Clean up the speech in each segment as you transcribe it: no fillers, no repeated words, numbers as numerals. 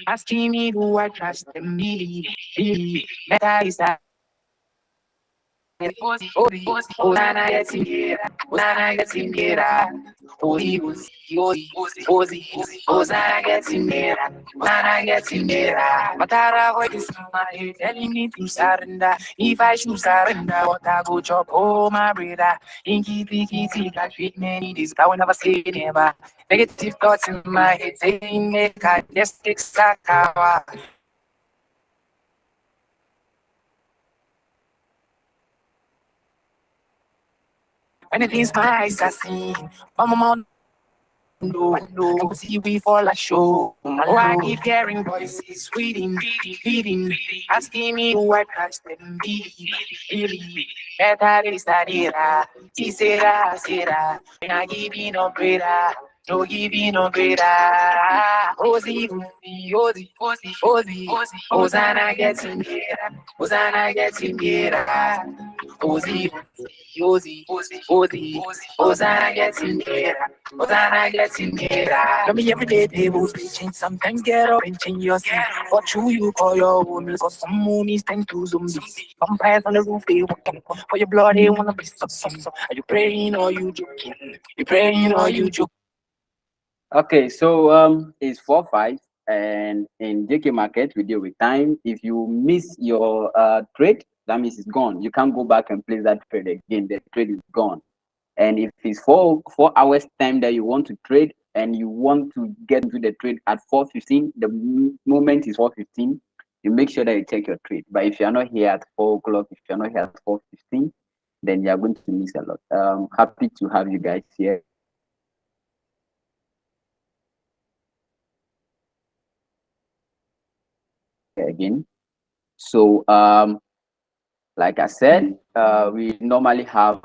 asking me who I trust and believe. Better is that. Osana Yatingira, Osana Yatingira, Ozi, Osana Yatingira, Osana Yatingira. But I avoid this in my head, telling me to surrender. If I should surrender, what I go chop, oh my brother. Inky, tiki, tika, treat me this, I will never say never. Negative thoughts in my head, saying, make I just take Sakawa. When it is my eyes I see, mama no, see we fall a show. Oh, I keep hearing voices reading, asking me who I trust and believe. Better is that era, será, when I give you no greater. No giving no greater. Ozi, Hosanna getting better. Hosanna getting better. Ozi, Hosanna getting better. Hosanna getting better. Tell me every day they will be change. Sometimes get up and change your seat. But you call your own. Cause some moonies tend to zombies. Vampires on the roof, they walking. For your blood, they wanna be some. Are you praying or you joking? You praying or you joking? Okay, so it's 4-5, and in JK market we deal with time. If you miss your trade, that means it's gone. You can't go back and place that trade again. The trade is gone. And if it's 4 hours time that you want to trade and you want to get into the trade at 4:15, the moment is 4:15. You make sure that you check your trade. But if you're not here at 4 o'clock, if you're not here at 4:15, then you're going to miss a lot. Happy to have you guys here again. So like I said, we normally have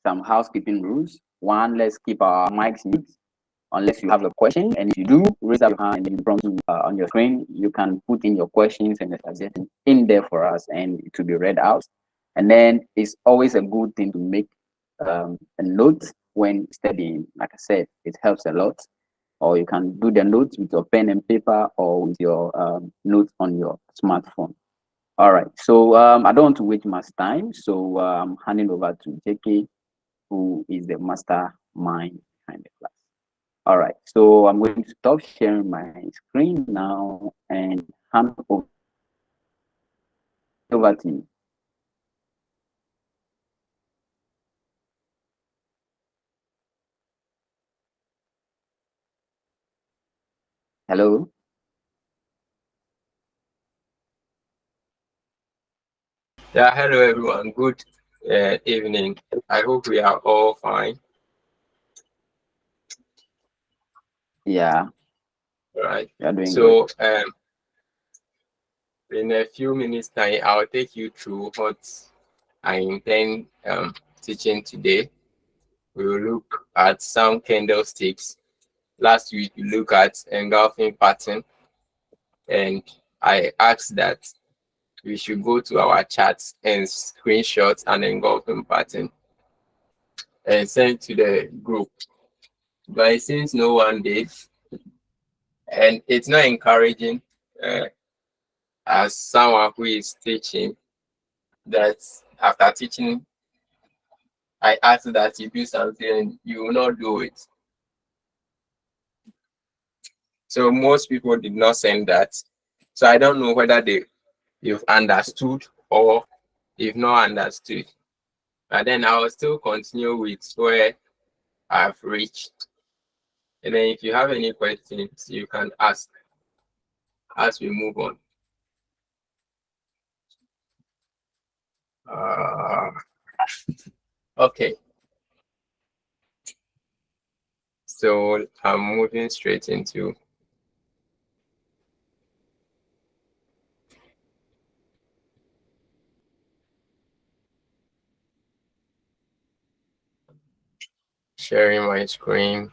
some housekeeping rules. One, let's keep our mics mute unless you have a question. And if you do, raise up your hand and you prompt on your screen. You can put in your questions and your suggestions in there for us, and it will be read out. And then it's always a good thing to make a note when studying. Like I said, it helps a lot. Or you can do the notes with your pen and paper or with your notes on your smartphone. All right. So I don't want to waste much time. So I'm handing over to JK, who is the mastermind behind the class. All right. So I'm going to stop sharing my screen now and hand over to you. Hello. Yeah, hello everyone. Good evening. I hope we are all fine. Yeah. Right. You're doing So good. in a few minutes time, I'll take you through what I intend teaching today. We will look at some candlesticks. Last week we looked at engulfing pattern, and I asked that we should go to our charts and screenshot an engulfing pattern and send to the group. But it seems no one did, and it's not encouraging uh, as someone who is teaching that after teaching I ask that you do something and you will not do it. So most people did not send that. So I don't know whether you've understood or you've not understood. But then I will still continue with where I've reached. And then if you have any questions, you can ask as we move on. Okay. So I'm moving straight into sharing my screen.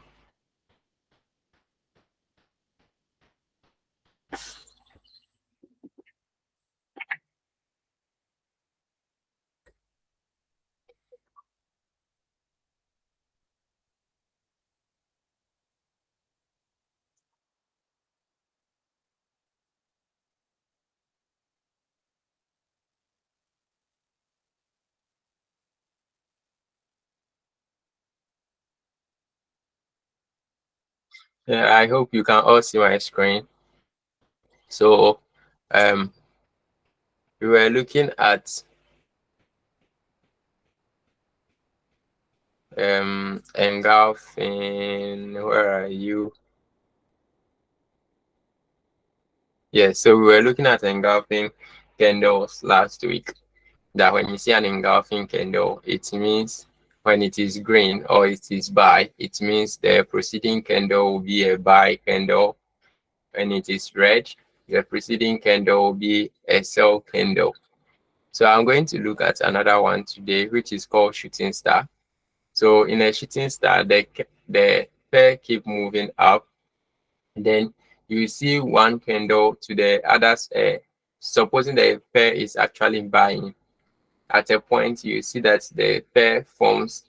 Yeah, I hope you can all see my screen. So, um, we were looking at engulfing. Where are you? Yeah, so we were looking at engulfing candles last week. That when you see an engulfing candle, it means when it is green or it is buy, it means the preceding candle will be a buy candle. When it is red, the preceding candle will be a sell candle. So I'm going to look at another one today, which is called shooting star. So in a shooting star, the pair keep moving up. Then you see one candle to the others. Supposing the pair is actually buying, at a point you see that the pair forms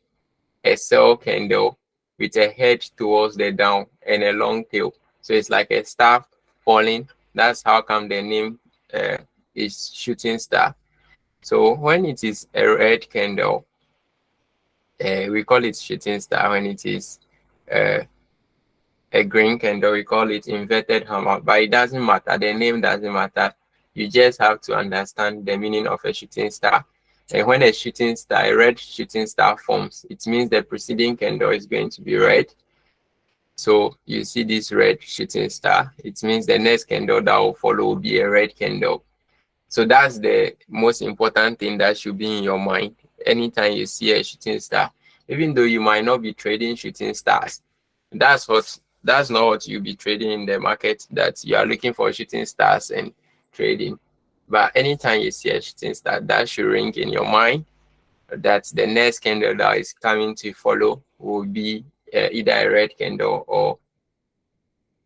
a sell candle with a head towards the down and a long tail. So it's like a star falling. That's how come the name uh, is shooting star. So when it is a red candle, we call it shooting star. When it is uh, a green candle, we call it inverted hammer. But it doesn't matter. The name doesn't matter. You just have to understand the meaning of a shooting star. And when a shooting star, a red shooting star forms, it means the preceding candle is going to be red. So you see this red shooting star. It means the next candle that will follow will be a red candle. So that's the most important thing that should be in your mind anytime you see a shooting star. Even though you might not be trading shooting stars, that's not what you'll be trading in the market, that you are looking for shooting stars and trading. But anytime you see a shooting star, that should ring in your mind that the next candle that is coming to follow will be either a red candle or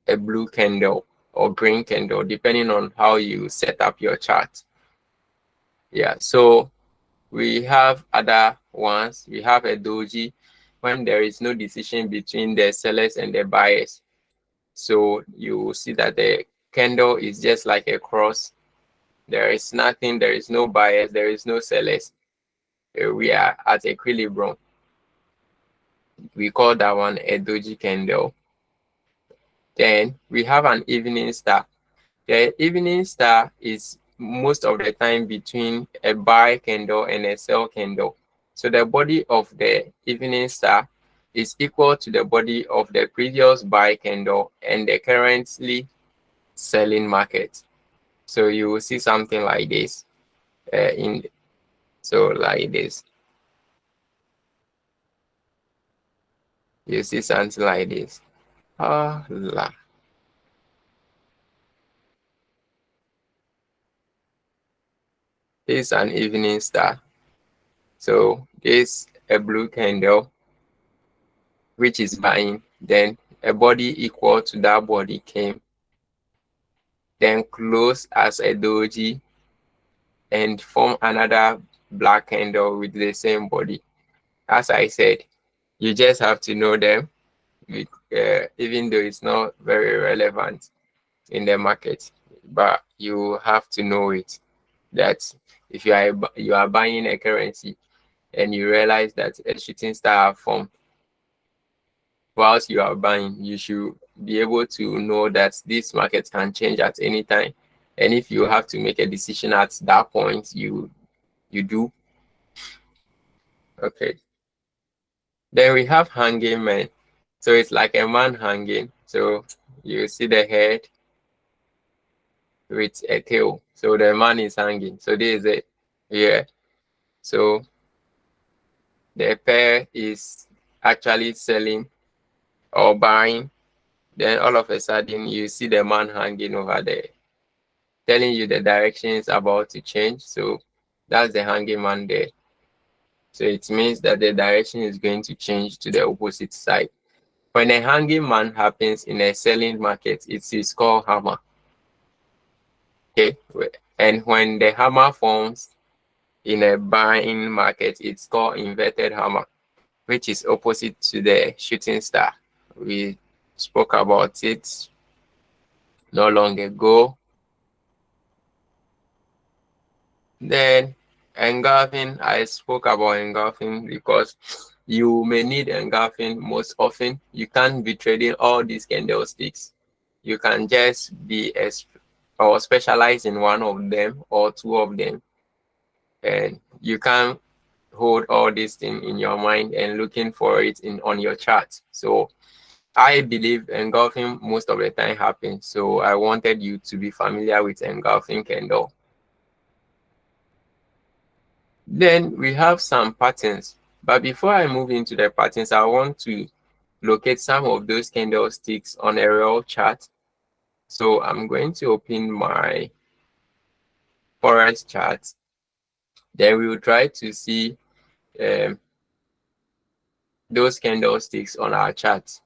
a blue candle or green candle, depending on how you set up your chart. Yeah, so we have other ones. We have a doji when there is no decision between the sellers and the buyers. So you will see that the candle is just like a cross. There is nothing, there is no buyers, there is no sellers. We are at equilibrium. We call that one a doji candle. Then we have an evening star. The evening star is most of the time between a buy candle and a sell candle. So the body of the evening star is equal to the body of the previous buy candle and the currently selling market. So you will see something like this. Like this. You see something like this. Ah, la. This is an evening star. So this a blue candle, which is buying. Then a body equal to that body came, then close as a doji and form another black candle with the same body. As I said, you just have to know them, even though it's not very relevant in the market, but you have to know it. That if you are buying a currency and you realize that a shooting star formed whilst you are buying, you should be able to know that this market can change at any time. And if you have to make a decision at that point, you do. Okay. Then we have hanging man. So it's like a man hanging. So you see the head with a tail. So the man is hanging. So this is it. Yeah. So the pair is actually selling or buying. Then all of a sudden you see the man hanging over there, telling you the direction is about to change. So that's the hanging man there. So it means that the direction is going to change to the opposite side. When a hanging man happens in a selling market, it is called hammer. Okay. And when the hammer forms in a buying market, it's called inverted hammer, which is opposite to the shooting star. We spoke about it not long ago. Then engulfing, I spoke about engulfing because you may need engulfing most often. You can't be trading all these candlesticks. You can just be or specialize in one of them or two of them, and you can hold all these things in your mind and looking for it on your chart. So I believe engulfing most of the time happens. So I wanted you to be familiar with engulfing candle. Then we have some patterns. But before I move into the patterns, I want to locate some of those candlesticks on a real chart. So I'm going to open my Forex chart. Then we will try to see those candlesticks on our chart. So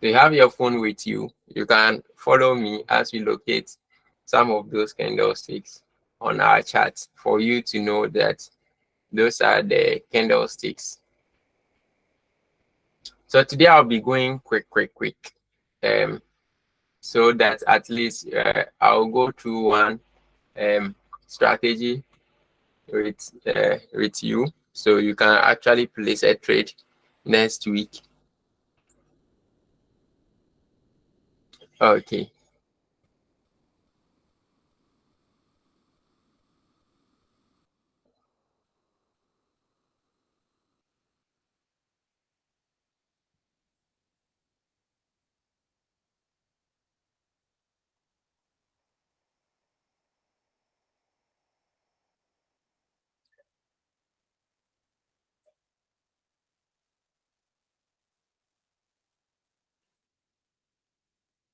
you have your phone with you. You can follow me as we locate some of those candlesticks on our chart for you to know that those are the candlesticks. So today I'll be going quick, so that at least I'll go through one strategy with you, so you can actually place a trade next week. Okay.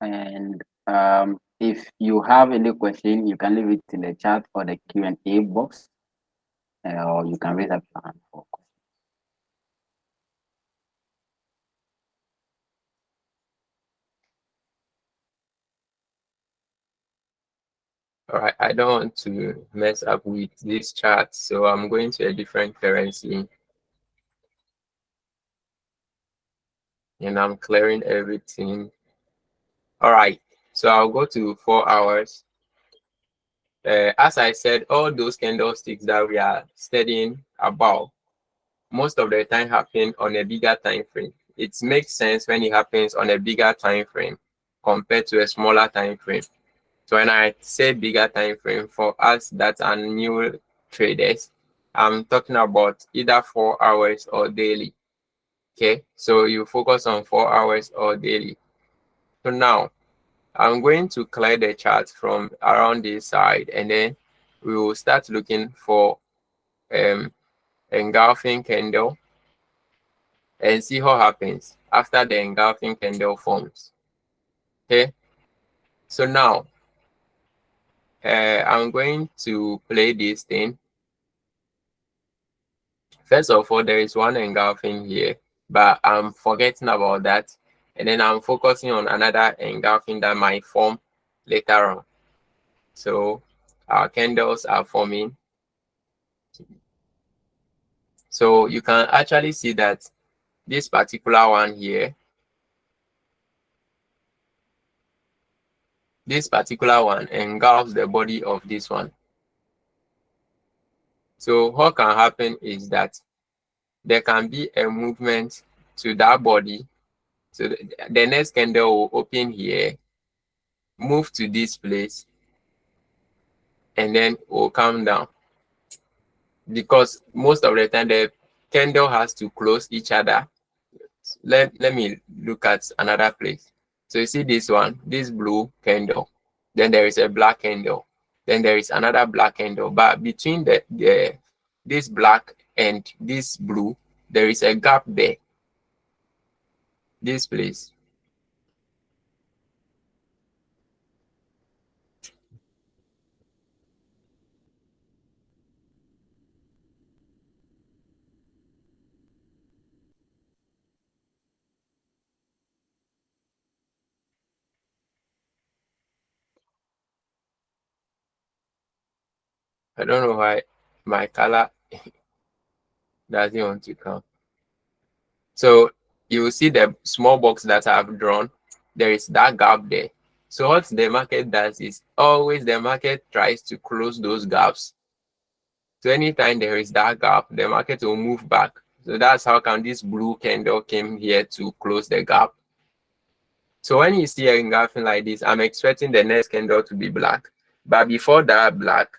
And if you have any question, you can leave it in the chat or the Q&A box, or you can raise up your hand for questions. All right, I don't want to mess up with this chart, so I'm going to a different currency. And I'm clearing everything. All right, so I'll go to 4 hours. As I said, all those candlesticks that we are studying about, most of the time happen on a bigger time frame. It makes sense when it happens on a bigger time frame compared to a smaller time frame. So when I say bigger time frame, for us that are new traders, I'm talking about either 4 hours or daily. Okay, so you focus on 4 hours or daily. So now I'm going to clear the chart from around this side, and then we will start looking for engulfing candle and see what happens after the engulfing candle forms. Okay, so now I'm going to play this thing. First of all, there is one engulfing here, but I'm forgetting about that, and then I'm focusing on another engulfing that might form later on. So our candles are forming. So you can actually see that this particular one here, this particular one engulfs the body of this one. So what can happen is that there can be a movement to that body. So the next candle will open here, move to this place, and then will come down. Because most of the time the candle has to close each other. Let me look at another place. So you see this one, this blue candle, then there is a black candle, then there is another black candle, but between this black and this blue, there is a gap there, this place. I don't know why my color doesn't want to come. So you will see the small box that I've drawn. There is that gap there. So what the market does is always the market tries to close those gaps. So anytime there is that gap, the market will move back So that's how come this blue candle came here to close the gap. So when you see a engulfing like this, I'm expecting the next candle to be black. But before that black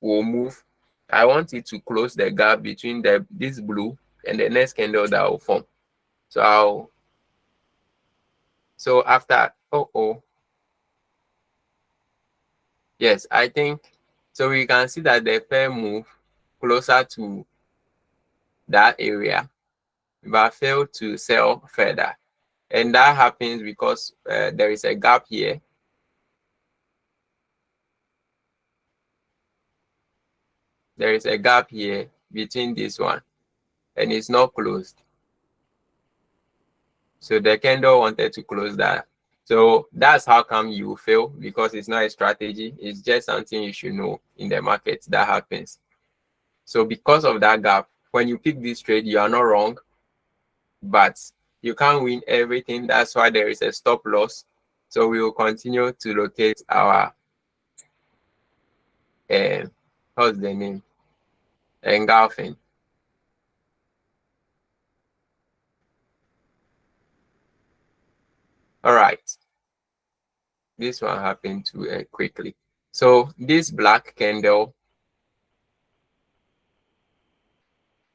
will move, I want it to close the gap between this blue and the next candle that will form. So after yes, I think so we can see that the pair move closer to that area but fail to sell further. And that happens because there is a gap here. There is a gap here between this one and it's not closed. So the candle wanted to close that. So that's how come you fail, because it's not a strategy. It's just something you should know in the market that happens. So because of that gap, when you pick this trade, you are not wrong, but you can't win everything. That's why there is a stop loss. So we will continue to locate our what's the name? Engulfing. All right. This one happened too quickly. So this black candle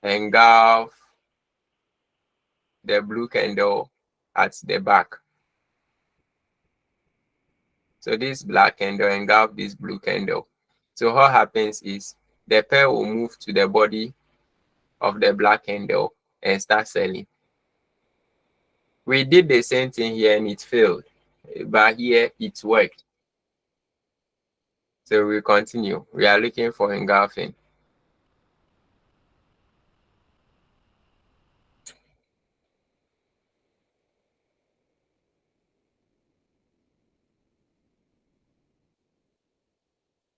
engulf the blue candle at the back. So this black candle engulf this blue candle. So what happens is the pair will move to the body of the black candle and start selling. We did the same thing here and it failed, but here it worked. So we continue. We are looking for engulfing.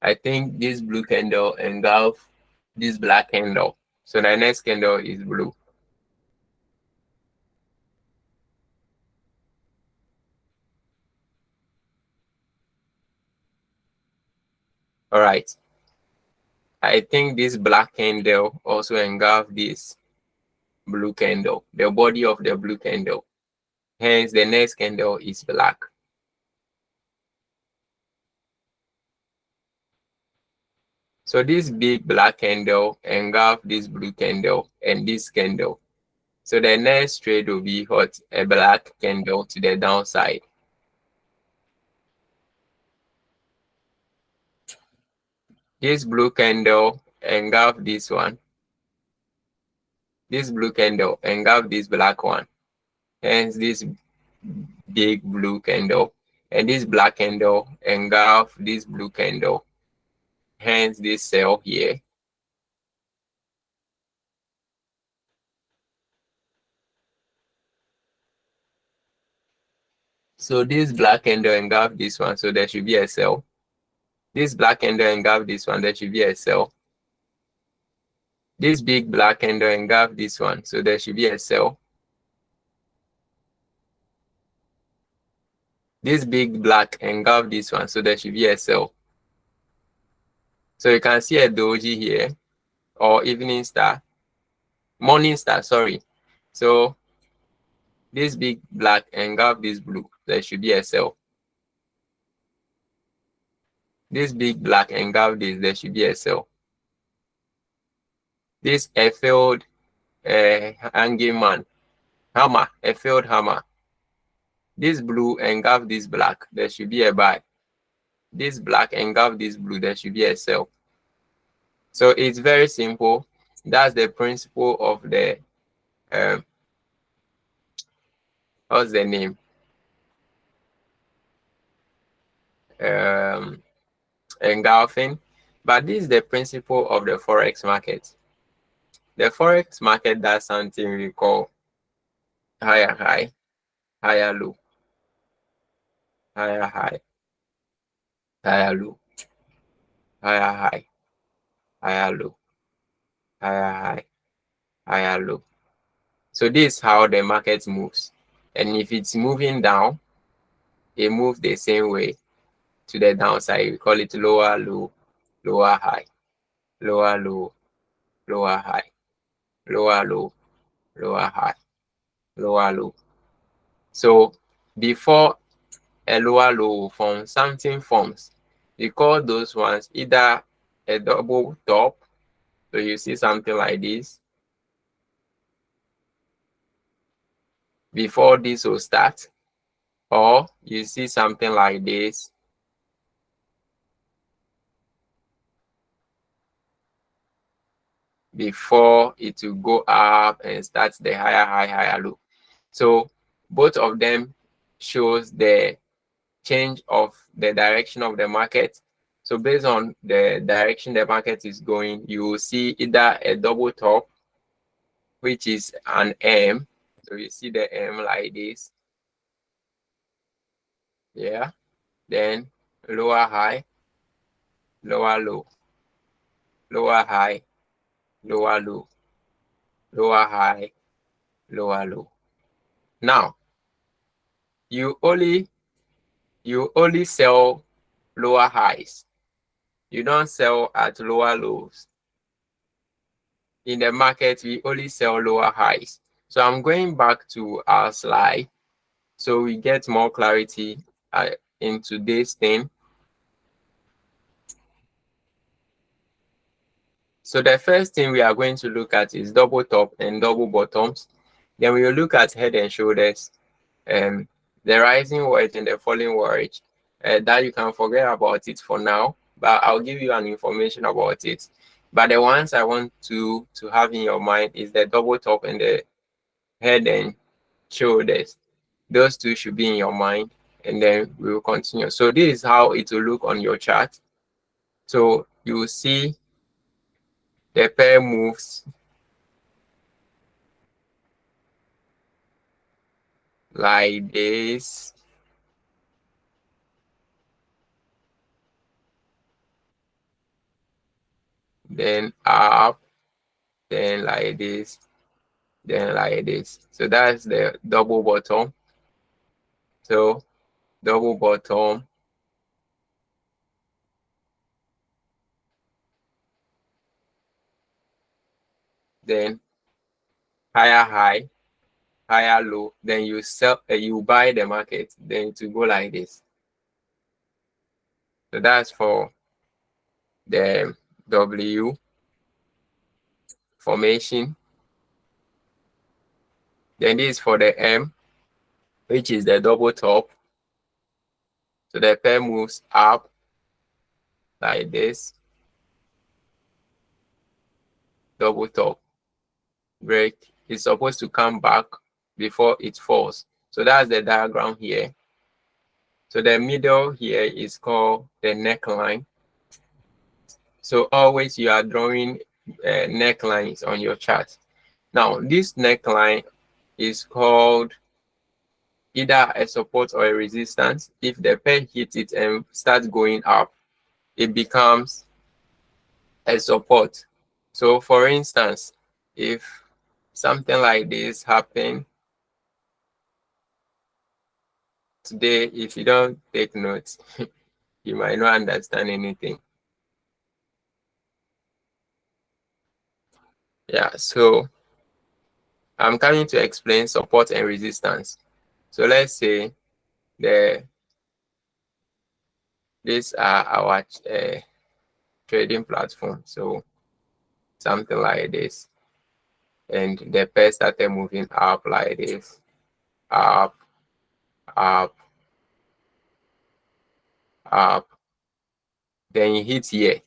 I think this blue candle engulf this black candle. So the next candle is blue. All right. I think this black candle also engulf this blue candle, the body of the blue candle. Hence, the next candle is black. So this big black candle engulf this blue candle and this candle. So the next trade will be what? A black candle to the downside. This blue candle engulf this one. This blue candle engulf this black one. Hence this big blue candle. And this black candle engulf this blue candle. Hence this sell here. So this black candle engulf this one, so there should be a sell. This black candle engulf this one, there should be a sell. This big black candle engulf this one, so there should be a sell. This big black engulf this one, so there should be a sell. So you can see a doji here, or evening star, morning star, sorry. So this big black engulf this blue, there should be a sell. This big black engulf this, there should be a sell. This a failed hanging man, hammer, a failed hammer. This blue engulf this black, there should be a buy. This black engulf this blue, there should be a sell. So it's very simple. That's the principle of the what's the name? Engulfing. But this is the principle of the Forex market. The Forex market does something we call higher high, higher low, higher high, higher low, higher high, higher low, higher high, higher low. So this is how the market moves. And if it's moving down, it moves the same way to the downside. We call it lower low, lower high, lower low, lower high, lower low, lower high, lower low. So before a lower low forms, something forms. We call those ones either a double top. So you see something like this. Before this will start, or you see something like this before it will go up and start the higher high, higher low. So both of them shows the change of the direction of the market. So based on the direction the market is going, you will see either a double top, which is an M. So you see the M like this. Yeah. Then lower high, lower low, lower high, lower low, lower high, lower low. Now you only sell lower highs. You don't sell at lower lows. In the market, we only sell lower highs. So I'm going back to our slide so we get more clarity into this thing. So the first thing we are going to look at is double top and double bottoms. Then we will look at head and shoulders, the rising wedge and the falling wedge. That you can forget about it for now, but I'll give you an information about it. But the ones I want to have in your mind is the double top and the head and shoulders. Those two should be in your mind, and then we will continue. So this is how it will look on your chart. So you will see the pair moves like this. Then up, then like this, then like this. So that's the double bottom. So double bottom, then higher high, higher low, then you sell, you buy the market, then to go like this. So that's for the W formation. Then this is for the M, which is the double top. So the pair moves up like this, double top, break. It's supposed to come back before it falls. So that's the diagram here. So the middle here is called the neckline. So always you are drawing necklines on your chart. Now this neckline is called either a support or a resistance. If the pair hits it and starts going up, it becomes a support. So for instance, if something like this happen today, if you don't take notes, you might not understand anything. Yeah, so I'm coming to explain support and resistance. So let's say these are our trading platform. So something like this, and the pair started moving up like this, up, up, up. Then it hits here.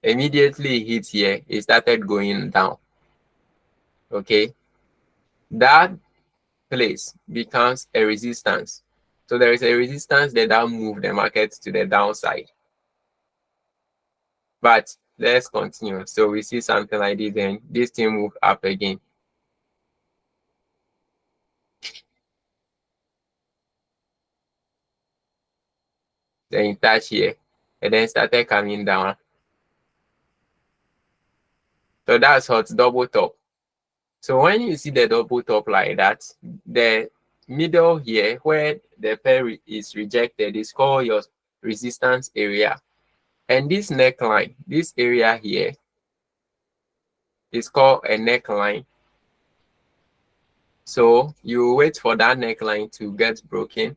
Immediately it hits here, it started going down. Okay, that place becomes a resistance. So there is a resistance that move the market to the downside. But let's continue. So we see something like this, then this thing move up again. Then it touch here, and then started coming down. So that's hot double top. So when you see the double top like that, the middle here where the pair is rejected is called your resistance area. And this neckline, this area here is called a neckline. So you wait for that neckline to get broken.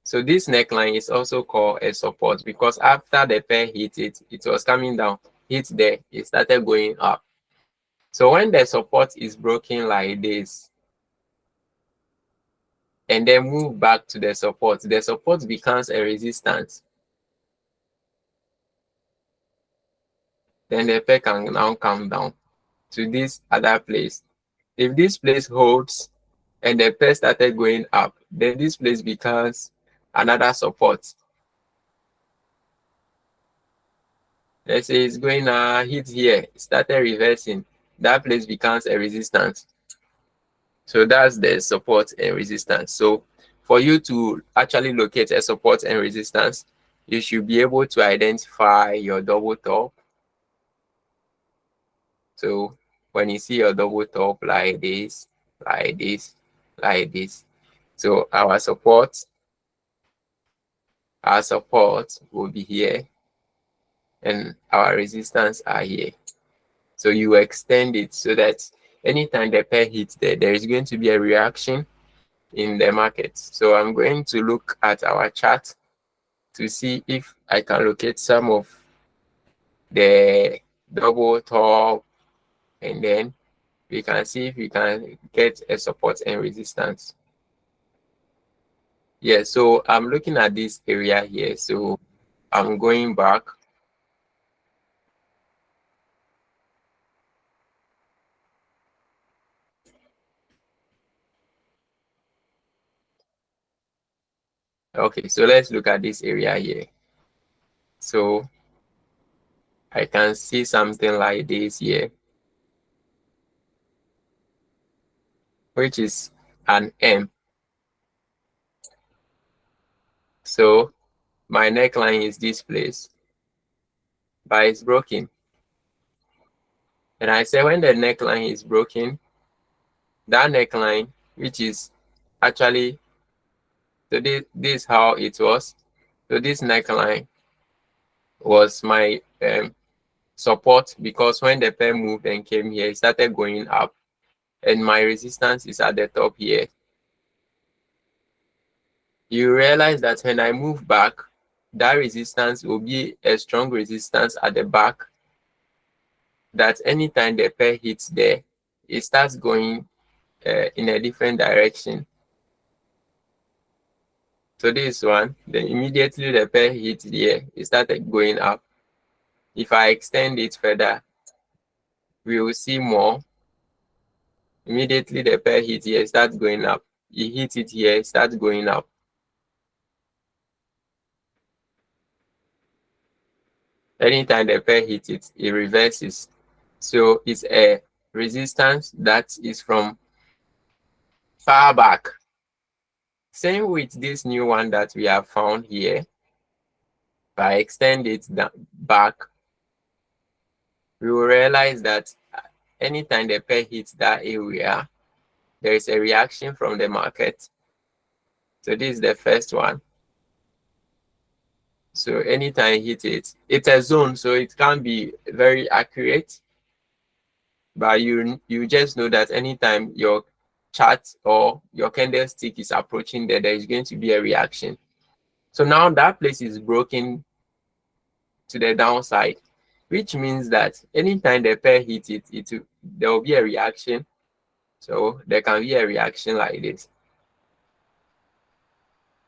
So this neckline is also called a support because after the pair hit it, it was coming down, hit there, it started going up. So when the support is broken like this, and then move back to the support becomes a resistance. Then the pair can now come down to this other place. If this place holds and the pair started going up, then this place becomes another support. Let's say it's going to hit here, started reversing, that place becomes a resistance. So that's the support and resistance. So for you to actually locate a support and resistance, you should be able to identify your double top. So when you see your double top like this, like this, like this, so our support will be here and our resistance are here. So you extend it so that anytime the pair hits there is going to be a reaction in the market. So I'm going to look at our chart to see if I can locate some of the double top, and then we can see if we can get a support and resistance. Yeah, so I'm looking at this area here. So I'm going back. Okay, so let's look at this area here. So I can see something like this here, which is an M. So my neckline is this place, but it's broken. And I say when the neckline is broken, that neckline, which is actually, so this is how it was. So this neckline was my support because when the pair moved and came here, it started going up. And my resistance is at the top here. You realize that when I move back, that resistance will be a strong resistance at the back, that anytime the pair hits there, it starts going in a different direction. So this one, then immediately the pair hit here, it started going up. If I extend it further, we will see more. Immediately the pair hit here, it starts going up. You hit it here, it starts going up. Anytime the pair hits it, it reverses. So it's a resistance that is from far back. Same with this new one that we have found here. If I extend it back, we will realize that anytime the pair hits that area, there is a reaction from the market. So this is the first one. So anytime you hit it, it's a zone, so it can't be very accurate. But you just know that anytime your chart or your candlestick is approaching there is going to be a reaction. So now that place is broken to the downside, which means that anytime the pair hits it, there will be a reaction. So there can be a reaction like this.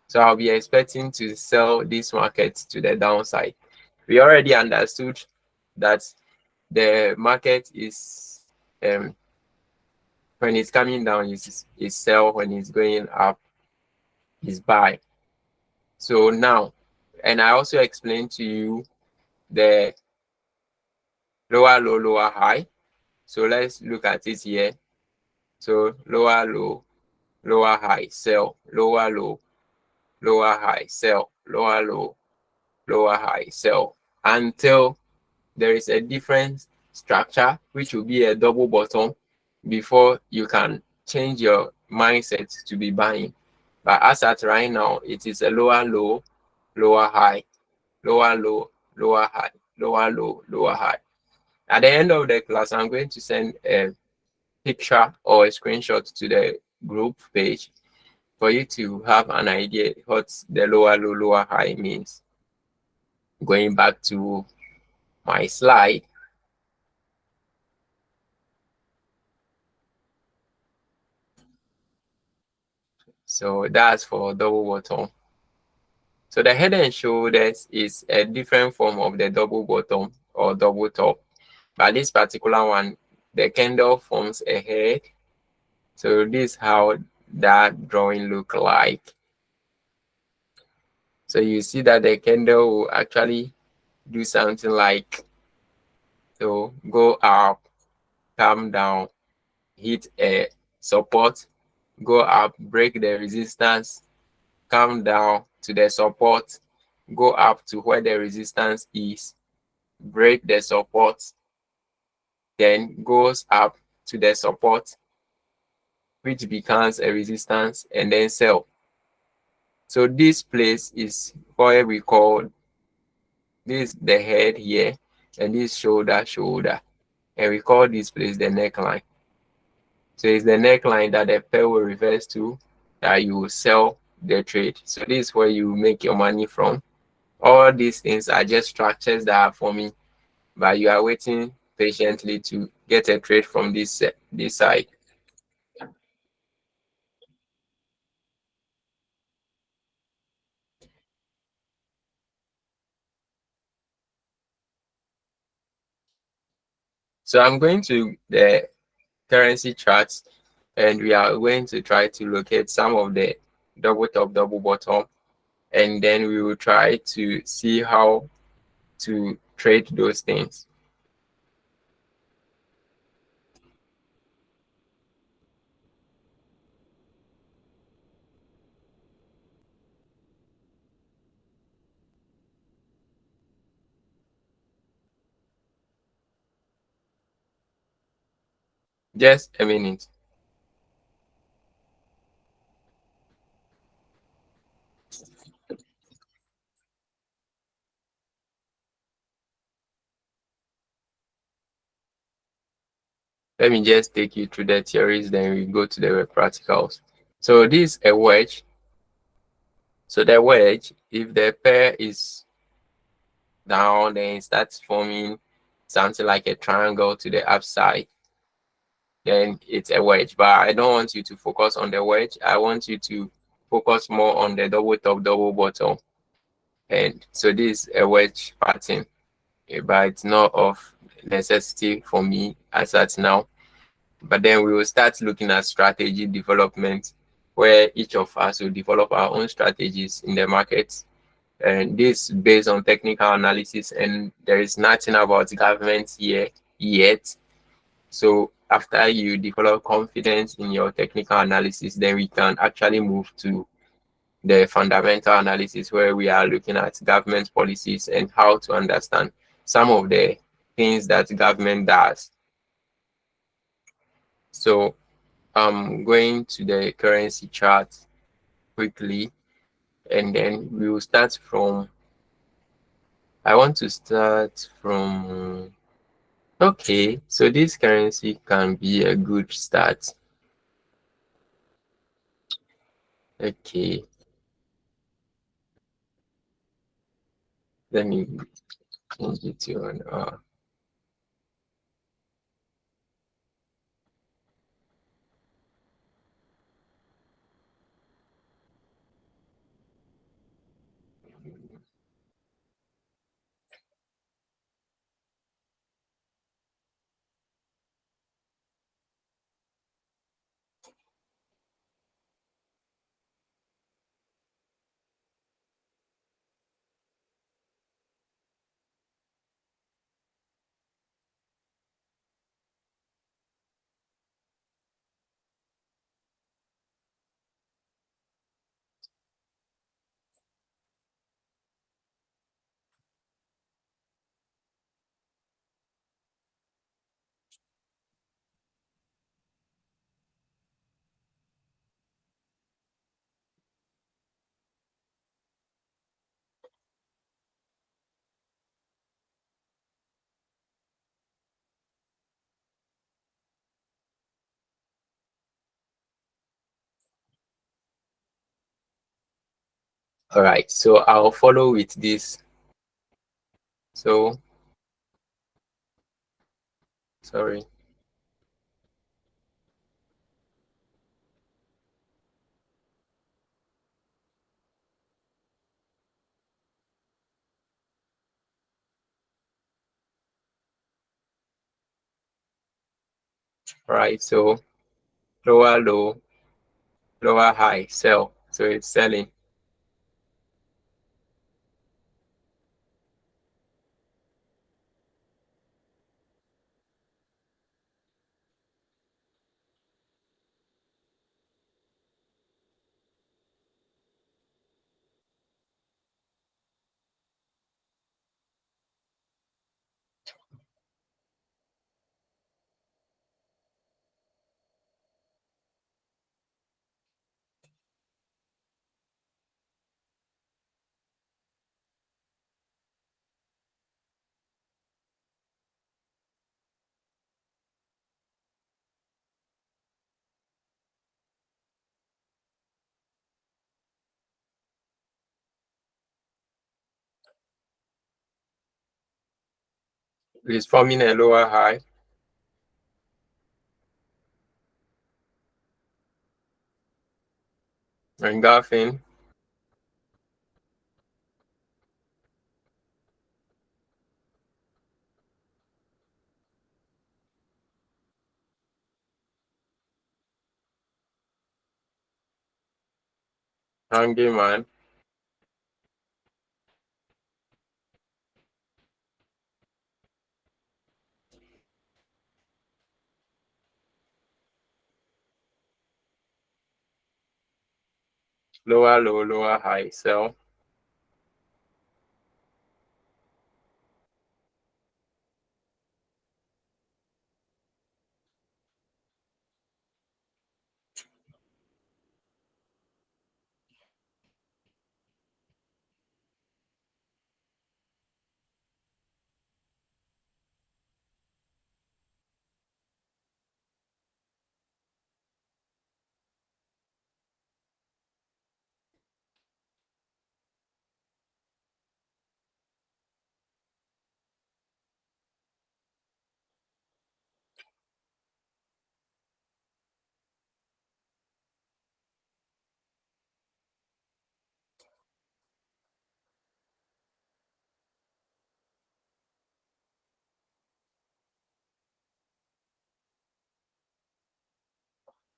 So I'll be expecting to sell this market to the downside. We already understood that the market is when it's coming down is sell, when it's going up is buy. So now, and I also explained to you the lower low, lower high. So let's look at it here. So lower low, lower high, sell, lower low, lower high, sell, lower low, lower high, sell, until there is a different structure, which will be a double bottom, before you can change your mindset to be buying. But as at right now, it is a lower low, lower high, lower low, lower high, lower low, lower high. At the end of the class, I'm going to send a picture or a screenshot to the group page for you to have an idea what the lower low, lower high means. Going back to my slide. So that's for double bottom. So the head and shoulders is a different form of the double bottom or double top. But this particular one, the candle forms a head. So this is how that drawing look like. So you see that the candle will actually do something like, so go up, come down, hit a support, go up, break the resistance, come down to the support, go up to where the resistance is, break the support, then goes up to the support, which becomes a resistance, and then sell. So this place is where we call this the head here, and this shoulder, and we call this place the neckline. So it's the neckline that the pair will reverse to, that you will sell the trade. So this is where you make your money from. All these things are just structures that are forming, but you are waiting patiently to get a trade from this side. So I'm going to the currency charts, and we are going to try to locate some of the double top, double bottom, and then we will try to see how to trade those things. Just a minute. Let me just take you through the theories, then we go to the practicals. So this is a wedge. So the wedge, if the pair is down, then it starts forming something like a triangle to the upside, then it's a wedge. But I don't want you to focus on the wedge. I want you to focus more on the double top, double bottom. And so this is a wedge pattern, but it's not of necessity for me as at now. But then we will start looking at strategy development, where each of us will develop our own strategies in the market. And this based on technical analysis, and there is nothing about government here yet. So after you develop confidence in your technical analysis, then we can actually move to the fundamental analysis, where we are looking at government policies and how to understand some of the things that government does. So I'm going to the currency chart quickly, and then we will start from, I want to start from, okay, so this currency can be a good start. Okay, let me change it to an All right, so I'll follow with this. So, sorry. All right, so lower low, lower high, sell. So it's selling. It's forming a lower high. Engulfing. Hanging man. Lower low, lower high, sell.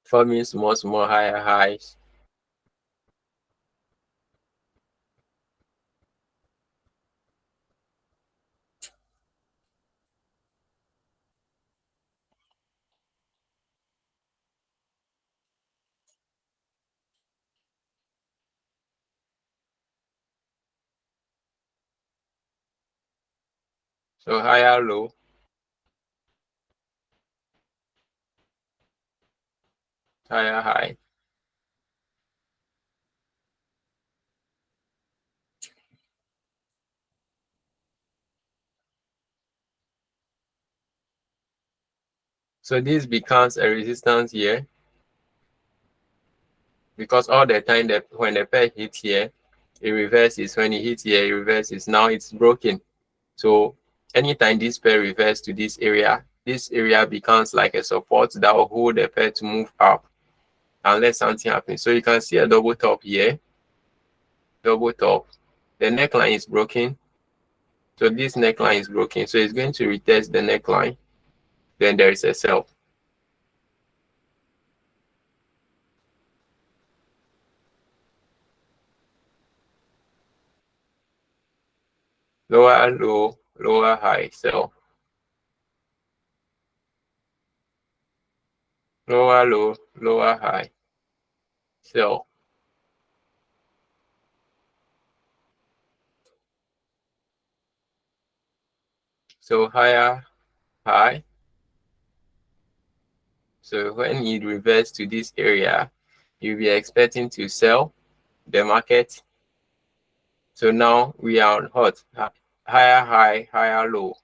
Forming small, small higher highs. So higher low, higher high. So this becomes a resistance here, because all the time that when the pair hits here, it reverses. When it hits here, it reverses. Now it's broken. So anytime this pair reverses to this area becomes like a support that will hold the pair to move up unless something happens. So you can see a double top here, double top. The neckline is broken. So this neckline is broken. So it's going to retest the neckline. Then there is a sell. Lower low, lower high, sell. Lower low, lower high, sell. So higher high. So when it reverts to this area, you'll be expecting to sell the market. So now we are on hot, higher high, higher low.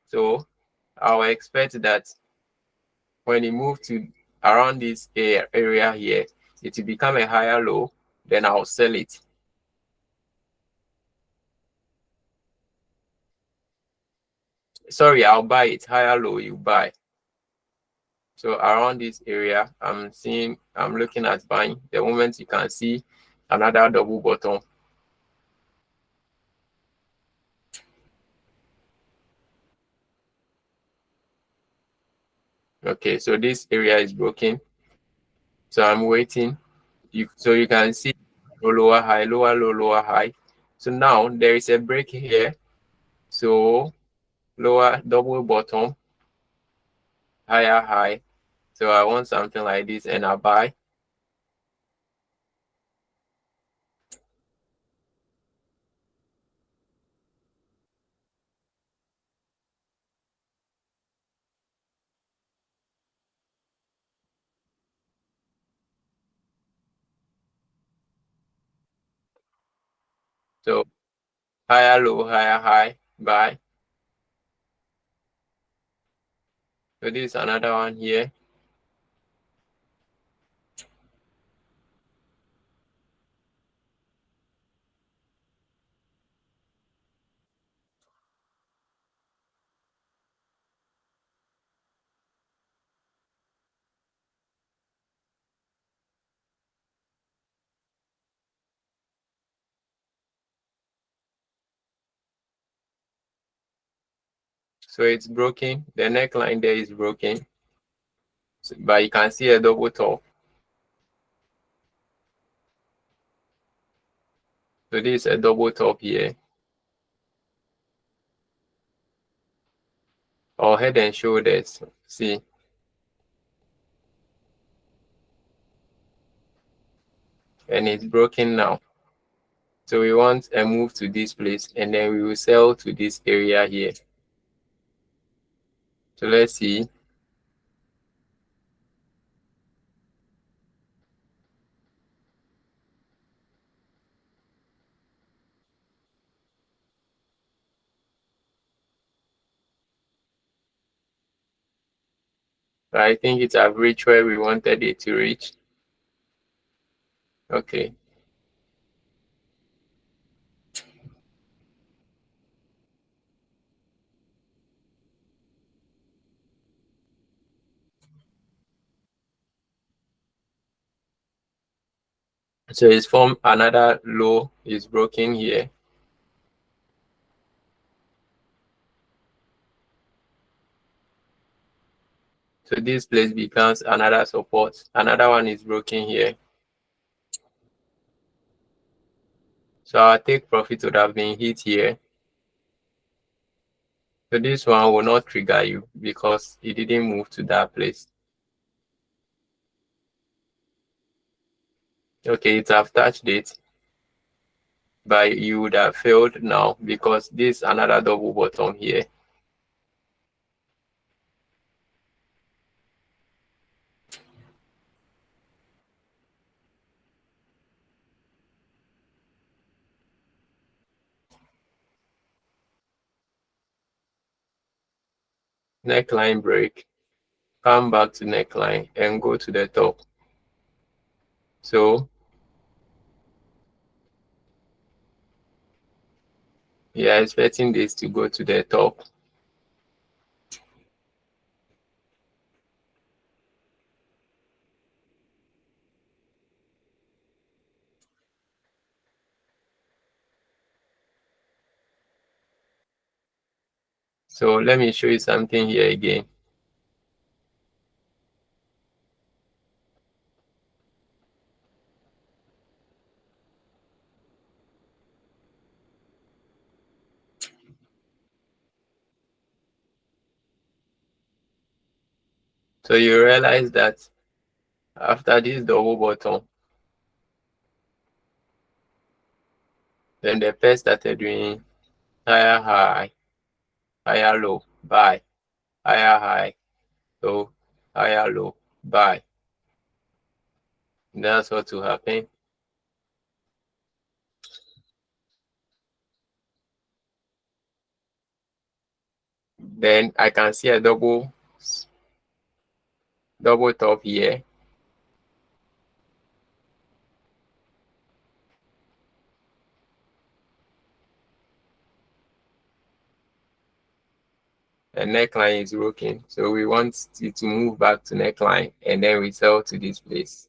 So I'll expect that when it moves to around this area here, it will become a higher low, then I'll sell it. sorry, I'll buy it. Higher low, you buy. So around this area, I'm looking at buying. The moment you can see another double bottom. Okay, so this area is broken. So I'm waiting. So you can see lower high, lower low, lower high. So now there is a break here. So lower double bottom, higher high. So I want something like this and I buy. So higher low, higher high, buy. So this is another one here. So it's broken. The neckline there is broken. So, but you can see a double top. So this is a double top here. Or head and shoulders. See. And it's broken now. So we want a move to this place and then we will sell to this area here. So let's see. I think it's average where we wanted it to reach. Okay. So it's formed another low is broken here. So this place becomes another support. Another one is broken here. So our take profit would have been hit here. So this one will not trigger you because it didn't move to that place. Okay, it's have touched it, but you would have failed now because this is another double bottom here. Neckline break, come back to neckline and go to the top. So we are expecting this to go to the top. So let me show you something here again. So you realize that after this double bottom, then the pair started doing higher high, higher low, buy, higher high, low, higher low, buy. That's what will happen. Then I can see a double top here. and neckline is broken. So we want it to move back to neckline, and then we sell to this place.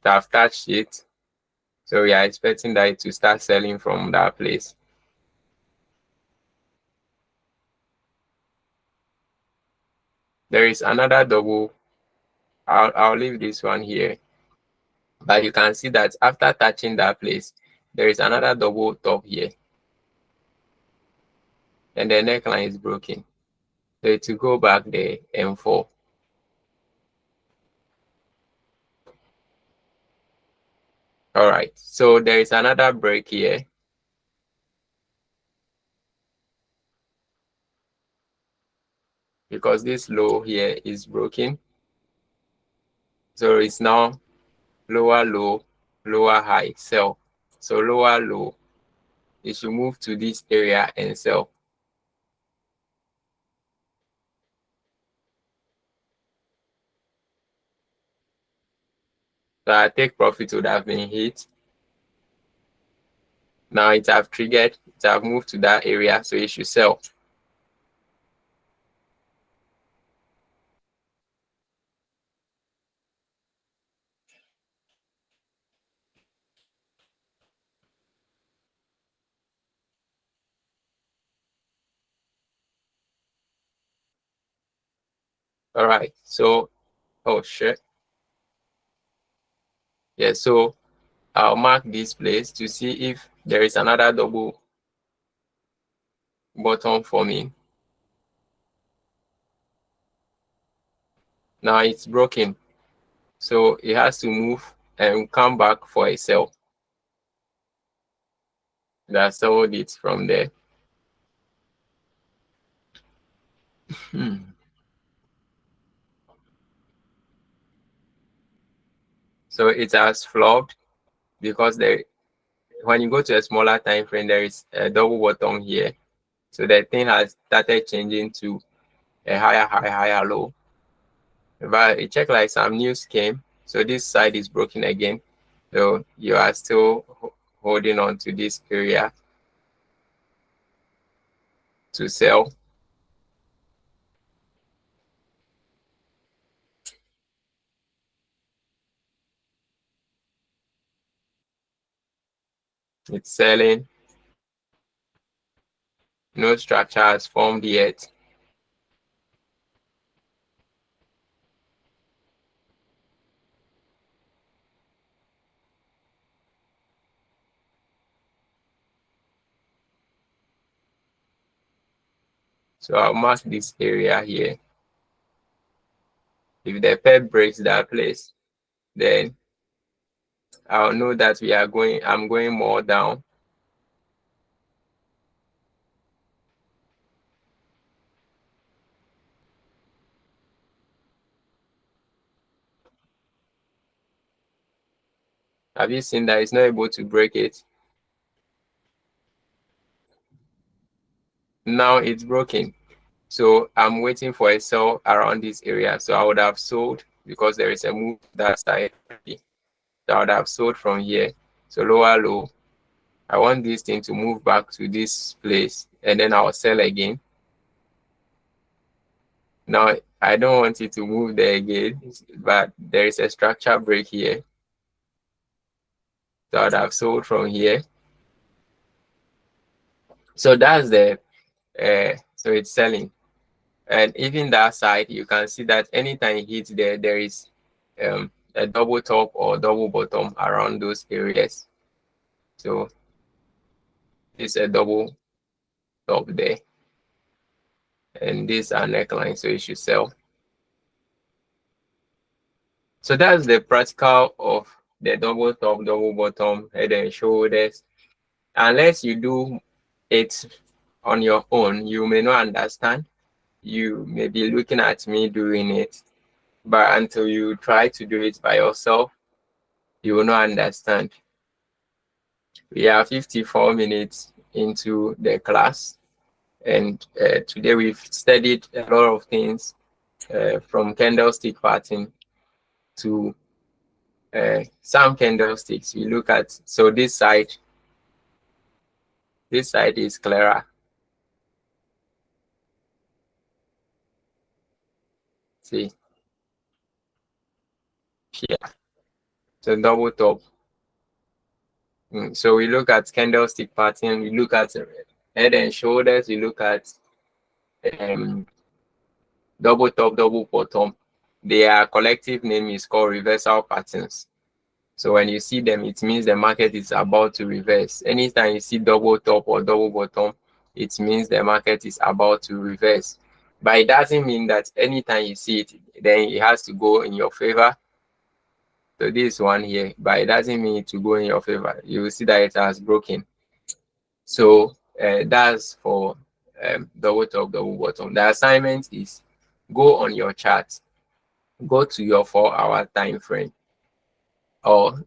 I've touched it, so we are expecting that to start selling from that place. There is another double. I'll leave this one here, but you can see that after touching that place, there is another double top here, and the neckline is broken. So to go back there and fall. All right, so there is another break here. Because this low here is broken. So it's now lower low, lower high, sell. So lower low, it should move to this area and sell. So our take profit would have been hit. Now it have triggered, it have moved to that area, so it should sell. All right, so, oh shit. Yeah, so I'll mark this place to see if there is another double bottom forming. Now it's broken, so it has to move and come back for a sell. That's sold it from there. So it has flopped because when you go to a smaller time frame, there is a double bottom here. So the thing has started changing to a higher high, higher low. But it checked like some news came. So this side is broken again. So you are still holding on to this area to sell. It's selling. No structure has formed yet. So I'll mark this area here. If the pep breaks that place, then I'll know that I'm going more down. Have you seen that it's not able to break it? Now it's broken. So I'm waiting for a sell around this area. So I would have sold because there is a move that side. So I would have sold from here. So lower low. I want this thing to move back to this place and then I'll sell again. Now I don't want it to move there again, but there is a structure break here. So I would have sold from here. So that's the so it's selling. And even that side, you can see that anytime it hits there, there is a double top or double bottom around those areas. So it's a double top there. And these are necklines, so you should sell. So that's the practical of the double top, double bottom, head and shoulders. Unless you do it on your own, you may not understand. You may be looking at me doing it, but until you try to do it by yourself, you will not understand. We are 54 minutes into the class, and today we've studied a lot of things from candlestick pattern to some candlesticks. We look at, so this side is clearer. See here, so double top. So we look at candlestick pattern, we look at head and shoulders, we look at double top, double bottom. Their collective name is called reversal patterns. So when you see them, it means the market is about to reverse. Anytime you see double top or double bottom, it means the market is about to reverse. But it doesn't mean that anytime you see it, then it has to go in your favor. So this one here, but it doesn't mean to go in your favor. You will see that it has broken. So that's for double top, double bottom. The assignment is go on your chart, go to your 4-hour time frame or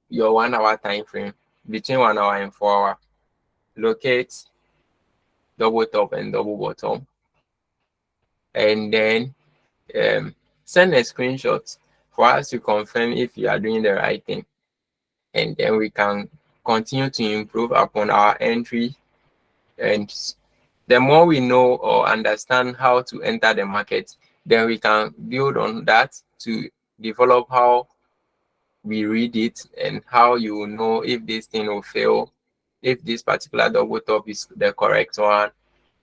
your 1-hour time frame, between 1 hour and 4 hour. Locate double top and double bottom, and then send a screenshot for us to confirm if you are doing the right thing, and then we can continue to improve upon our entry. And the more we know or understand how to enter the market, then we can build on that to develop how we read it and how you will know if this thing will fail, if this particular double top is the correct one,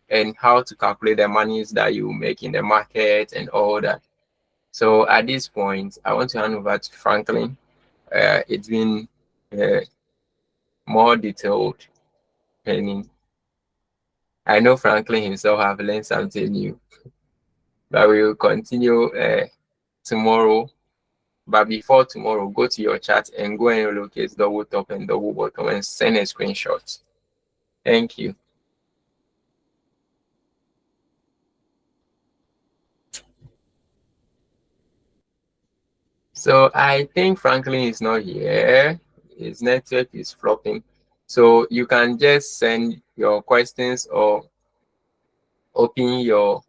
and how to calculate the monies that you make in the market and all that. So at this point, I want to hand over to Franklin. It's been more detailed training. I know Franklin himself have learned something new, but we will continue tomorrow. But before tomorrow, go to your chat and go and locate double top and double bottom and send a screenshot. Thank you. So I think Franklin is not here. His network is flopping. So you can just send your questions or open your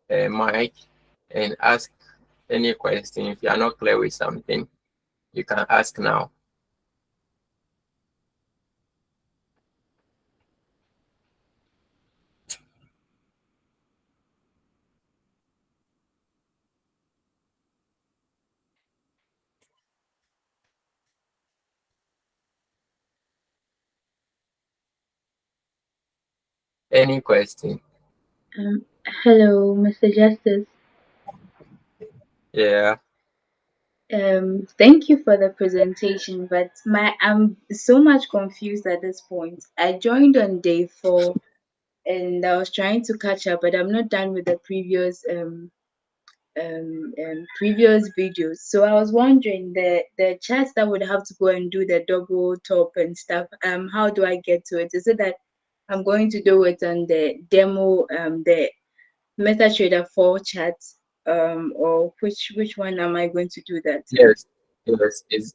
mic and ask any question. If you are not clear with something, you can ask now. Any question? Hello, Mr. Justice. Yeah. Thank you for the presentation, but I'm so much confused at this point. I joined on day 4 and I was trying to catch up, but I'm not done with the previous videos. So I was wondering the charts that would have to go and do the double top and stuff. How do I get to it? Is it that I'm going to do it on the demo, the MetaTrader 4 chat, or which one am I going to do that? Yes,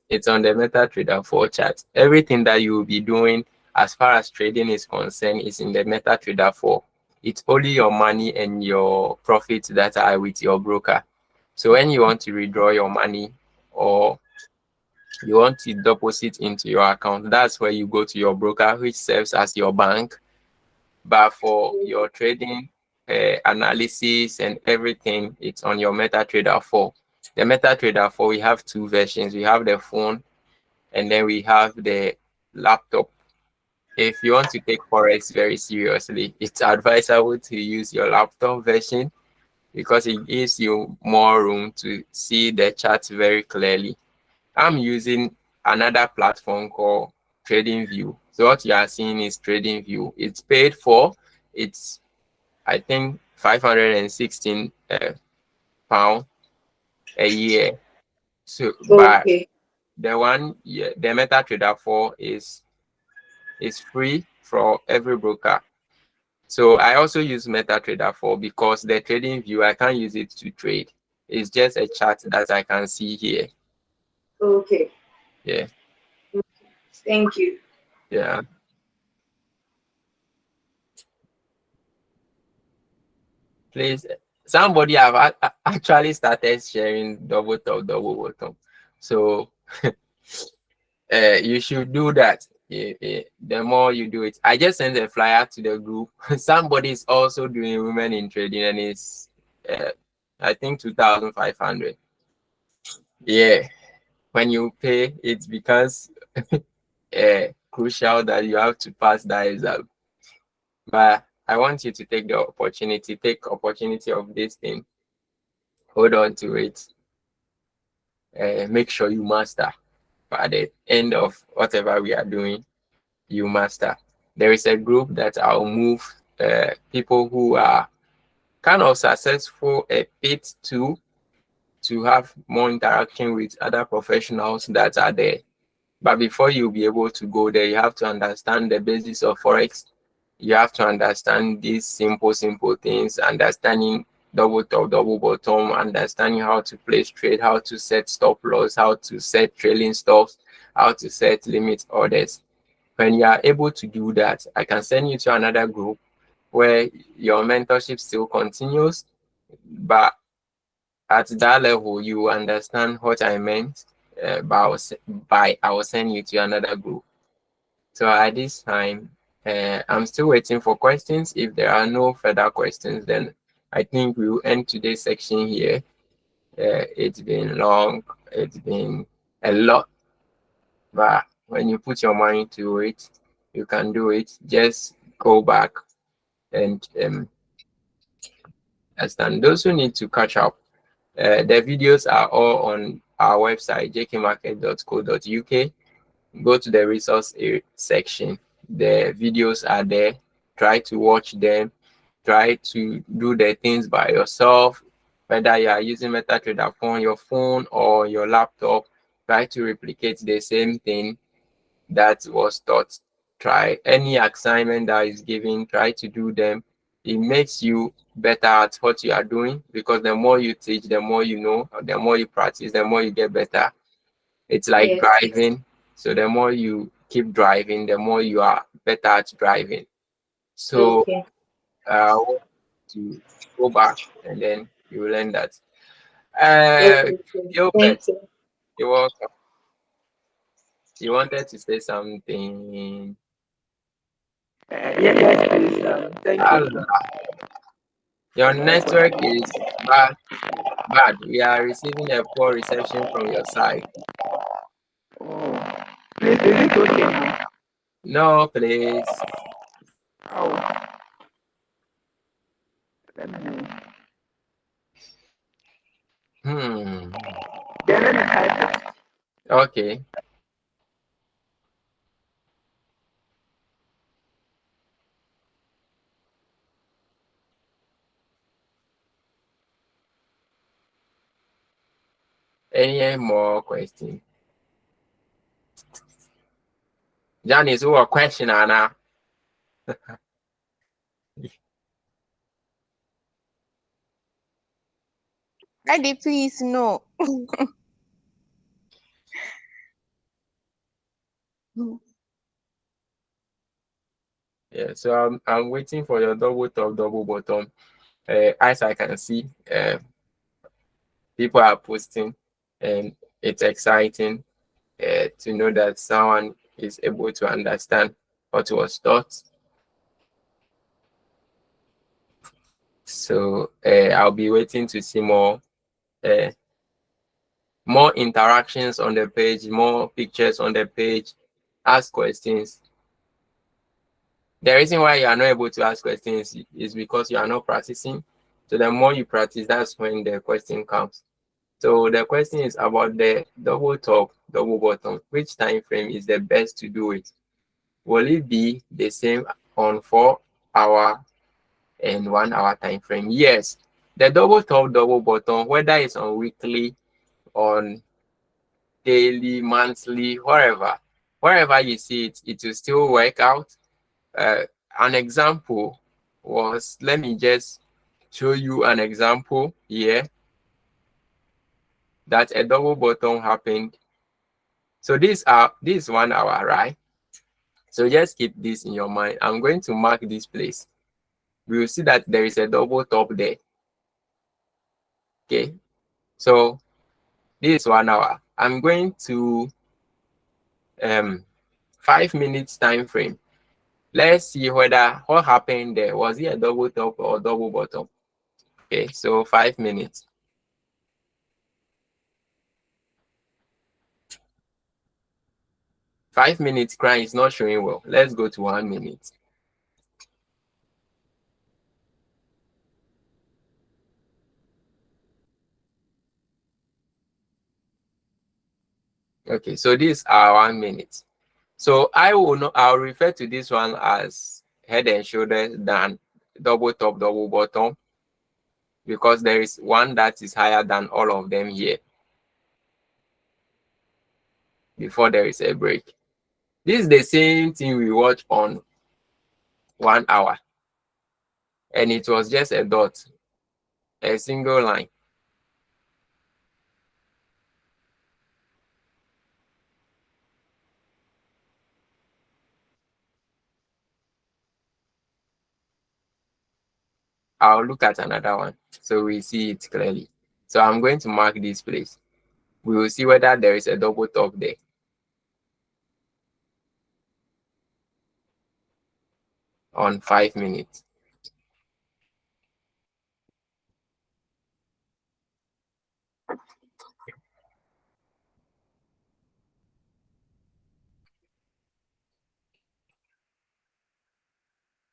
it's on the MetaTrader 4 chart. Everything that you will be doing as far as trading is concerned is in the MetaTrader 4. It's only your money and your profits that are with your broker. So when you want to withdraw your money or you want to deposit into your account, that's where you go to your broker, which serves as your bank. But for your trading analysis and everything, it's on your MetaTrader 4. The MetaTrader 4, we have 2 versions. We have the phone and then we have the laptop. If you want to take Forex very seriously, it's advisable to use your laptop version because it gives you more room to see the charts very clearly. I'm using another platform called TradingView. So what you are seeing is TradingView. It's paid for. It's, I think, 516 pound a year. So, but Okay. the one, yeah, the MetaTrader 4 is free for every broker. So I also use MetaTrader 4 because the TradingView, I can't use it to trade. It's just a chart that I can see here. Okay. Yeah. Thank you. Yeah. Please somebody have actually started sharing double top, double bottom. So you should do that. The more you do it, I just sent a flyer to the group. Somebody is also doing women in trading, and it's I think 2,500. Yeah, when you pay, it becomes crucial that you have to pass that exam. But I want you to take the opportunity, take opportunity of this thing, hold on to it, make sure you master. By the end of whatever we are doing, you master. There is a group that I'll move people who are kind of successful a bit to have more interaction with other professionals that are there. But before you'll be able to go there, you have to understand the basics of Forex. You have to understand these simple things, understanding double top, double bottom, understanding how to place trade, how to set stop loss, how to set trailing stops, how to set limit orders. When you are able to do that, I can send you to another group where your mentorship still continues, but at that level, you understand what I meant by I will send you to another group. So at this time, I'm still waiting for questions. If there are no further questions, then I think we will end today's section here. It's been long, it's been a lot, but when you put your mind to it, you can do it. Just go back and understand. Those who need to catch up, the videos are all on our website, jkmarket.co.uk. Go to the resource section. The videos are there. Try to watch them. Try to do the things by yourself. Whether you are using MetaTrader on your phone or your laptop, try to replicate the same thing that was taught. Try any assignment that is given, try to do them. It makes you better at what you are doing, because the more you teach, the more you know, the more you practice, the more you get better. It's like Yes. driving. So the more you keep driving, the more you are better at driving. So Okay. to go back and then you learn that. Okay. Thank Gilbert, you. you're welcome. You wanted to say something. Yes, please. Thank Hello. you. Your network is bad. Bad. We are receiving a poor reception from your side. Oh, please, is it okay now? No, please. Oh, let me. Then let me type it. Okay. Any more questions? Janice, who a question, Anna? Daddy, please, no. Yeah, so I'm waiting for your double top, double bottom. As I can see, people are posting, and it's exciting to know that someone is able to understand what was taught. So I'll be waiting to see more interactions on the page, more pictures on the page. Ask questions. The reason why you are not able to ask questions is because you are not practicing. So the more you practice, that's when the question comes. So the question is about the double top, double bottom. Which time frame is the best to do it? Will it be the same on 4 hour and 1 hour time frame? Yes. The double top, double bottom, whether it's on weekly, on daily, monthly, wherever you see it, it will still work out. An example was, let me just show you an example here that a double bottom happened. So this is 1 hour, right? So just keep this in your mind. I'm going to mark this place. We will see that there is a double top there. Okay, so this is 1 hour. I'm going to 5 minutes time frame. Let's see whether what happened there. Was it a double top or double bottom? Okay, so 5 minutes. Five minutes crying is not showing well. Let's go to 1 minute. Okay, so these are 1 minute. So I'll refer to this one as head and shoulders than double top, double bottom, because there is one that is higher than all of them here before there is a break. This is the same thing we watch on 1 hour, and it was just a dot, a single line. I'll look at another one so we see it clearly. So I'm going to mark this place. We will see whether there is a double top there. On 5 minutes.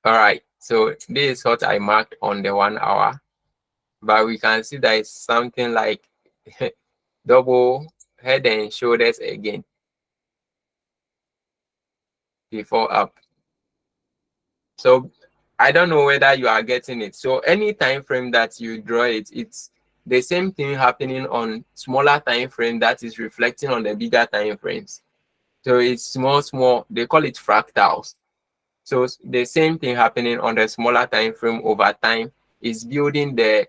All right, so this is what I marked on the 1 hour, but we can see that it's something like double head and shoulders again before up. So I don't know whether you are getting it. So any time frame that you draw it, it's the same thing happening on smaller time frame that is reflecting on the bigger time frames. So it's small, they call it fractals. So the same thing happening on the smaller time frame over time is building the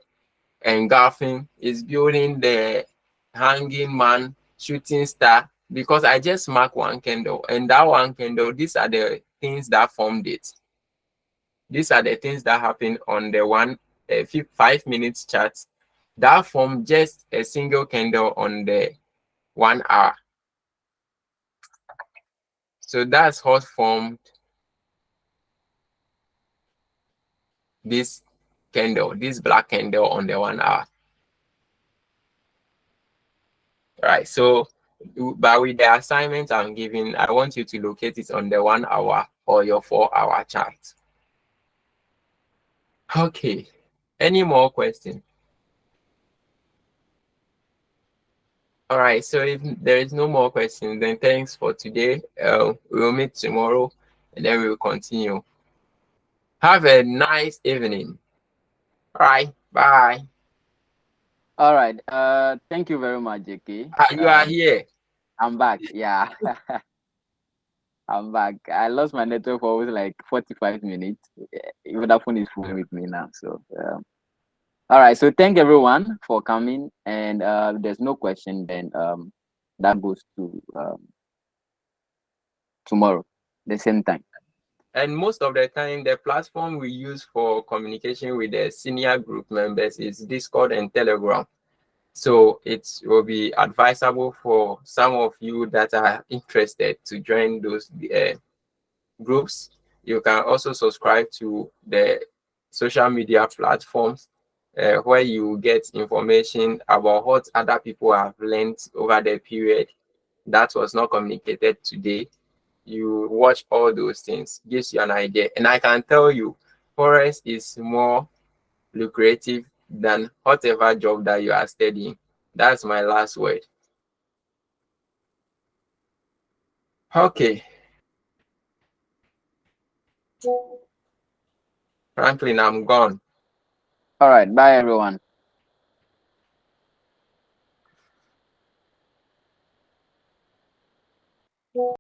engulfing, is building the hanging man, shooting star, because I just mark one candle, and that one candle, these are the things that formed it. These are the things that happen on the 5 minutes chart that form just a single candle on the 1 hour. So that's what formed this candle, this black candle on the 1 hour. Right. So, but with the assignment I'm giving, I want you to locate it on the 1 hour or your 4-hour chart. Okay. Any more questions? All right. So if there is no more questions, then thanks for today. We'll meet tomorrow, and then we'll continue. Have a nice evening. All right. Bye. All right. Thank you very much, JK. You are here. I'm back. Yeah. I'm back. I lost my network for almost like 45 minutes. Even that phone is full with me now. So, all right. So, thank everyone for coming. And if there's no question, then that goes to tomorrow, the same time. And most of the time, the platform we use for communication with the senior group members is Discord and Telegram. So it will be advisable for some of you that are interested to join those groups. You can also subscribe to the social media platforms where you get information about what other people have learned over the period that was not communicated today. You watch all those things, gives you an idea. And I can tell you, Forex is more lucrative than whatever job that you are studying. That's my last word. Okay. Franklin, I'm gone. All right. Bye, everyone.